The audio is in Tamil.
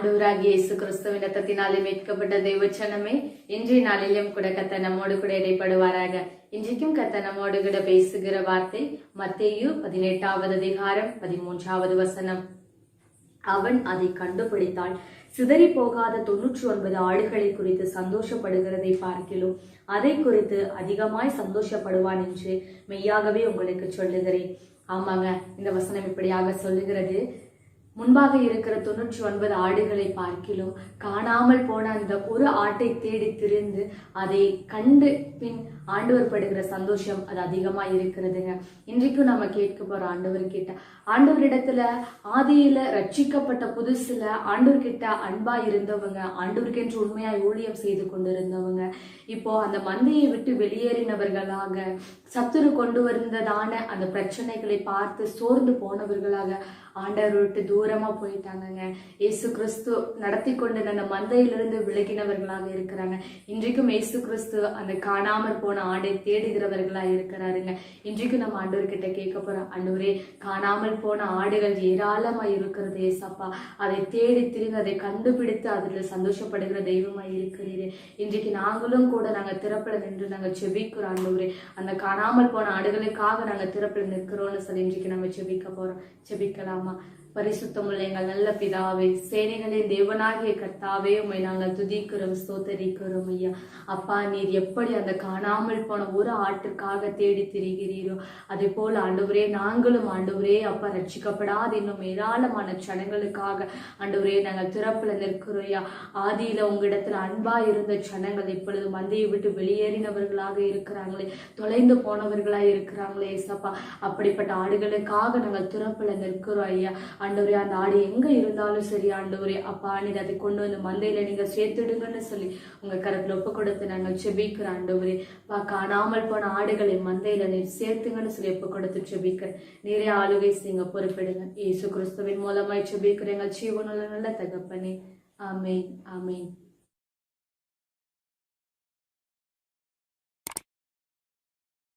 ஆண்டவராகிய இயேசு கிறிஸ்துவின் இரத்தத்தினாலே மீட்கப்பட்ட தேவச்சனமே, இன்றைய நாளிலும் கூட கர்த்தர் நம்மோடு கூட இடைப்படுவாராக. இன்றைக்கும் கர்த்தர் நம்மோடு கூட பேசுகிற வார்த்தை மத்தேயு 18வது அதிகாரம் 13வது வசனம். அவன் அதை கண்டுபிடித்தால் சிதறி போகாத 99 ஆடுகளை குறித்து சந்தோஷப்படுகிறதை பார்க்கிலும் அதை குறித்து அதிகமாய் சந்தோஷப்படுவான் என்று மெய்யாகவே உங்களுக்கு சொல்லுகிறேன். ஆமாங்க, இந்த வசனம் இப்படியாக சொல்லுகிறது. முன்பாக இருக்கிற 99 ஆடுகளை பார்க்கிலும் காணாமல் போன அந்த ஒரு ஆட்டை தேடி திரிந்து அதை கண்டு பின் ஆண்டவர் படுகிற சந்தோஷம் அது அதிகமா இருக்கிறதுங்க. இன்றைக்கும் நம்ம கேட்க போற ஆண்டவர்கிட்ட, ஆண்டவரிடத்துல ஆதியில ரட்சிக்கப்பட்ட புதுசுல ஆண்டவர்கிட்ட அன்பா இருந்தவங்க, ஆண்டவருக்கென்று உண்மையாய் ஊழியம் செய்து கொண்டிருந்தவங்க, இப்போ அந்த மந்தையை விட்டு வெளியேறினவர்களாக, சத்துரு கொண்டு வந்ததான அந்த பிரச்சனைகளை பார்த்து சோர்ந்து போனவர்களாக ஆண்டவர் விட்டு தூரமா போயிட்டாங்க. இயேசு கிறிஸ்து நடத்தி கொண்டு அந்த மந்தையிலிருந்து விலகினவர்களாக இருக்கிறாங்க. இன்றைக்கும் இயேசு கிறிஸ்து அந்த காணாமல் போன ஆடை தேடுகிறவர்களா இருக்கிறாருங்க. இன்றைக்கும் நம்ம ஆண்டவர்கிட்ட கேட்க போறோம், ஆண்டவரே, காணாமல் போன ஆடுகள் ஏராளமா இருக்கிறது ஏசப்பா, அதை தேடி திரிந்து அதை கண்டுபிடித்து அதில் சந்தோஷப்படுகிற தெய்வமாய் இருக்கிறீரே. இன்றைக்கு நாங்களும் கூட நாங்க திறப்பில் நின்று நாங்க செபிக்கிறோம் ஆண்டவரே, அந்த காணாமல் போன ஆடுகளுக்காக நாங்க திறப்பில் நிற்கிறோம்னு சொல்லி இன்றைக்கு நம்ம செபிக்க போறோம். செபிக்கலாம். பரிசுத்தமுள்ள எங்கள் நல்ல பிதாவே, சேனைகளின் தேவனாகிய கர்த்தாவே, உம்மை நாங்கள் துதிக்கிறோம், ஸ்தோத்தரிக்கிறோம் ஐயா. அப்பா, நீர் எப்படி அந்த காணாமல் போன ஒரு ஆட்டுக்காக தேடி திரிகிறீரோ அதே போல ஆண்டவரே நாங்களும் ஆண்டவரே அப்பா ரட்சிக்கப்படாத இன்னும் ஏராளமான ஜனங்களுக்காக ஆண்டவரே நாங்கள் திறப்புல நிற்கிறோம் ஐயா. ஆதியில உங்களிடத்துல அன்பா இருந்த ஜனங்கள் இப்பொழுது மந்தையை விட்டு வெளியேறினவர்களாக இருக்கிறாங்களே, தொலைந்து போனவர்களாக இருக்கிறாங்களே ஏசப்பா, அப்படிப்பட்ட ஆடுகளுக்காக நாங்கள் திறப்புல நிற்கிறோம் ஐயா. ஆண்டவரே, அந்த ஆடு எங்க இருந்தாலும் சரி ஆண்டவரே அப்பா, நீங்க அதை கொண்டு வந்து மந்தையில நீங்க சேர்த்துடுங்கன்னு சொல்லி உங்க கரத்துல ஒப்பு கொடுத்து நாங்கள் செபிக்கிற ஆண்டவரே. காணாமல் போன ஆடுகளை மந்தையில நீர் சேர்த்துங்கன்னு சொல்லி ஒப்பு கொடுத்து செபிக்கிற நிறைய ஆளுகை செய்யுங்க, பொறுப்பிடுங்க. இயேசு கிறிஸ்துவின் மூலமாய் செபிக்கிற எங்கள் ஜீவனுள்ள நல்ல தகப்பனே. ஆமென், ஆமென்.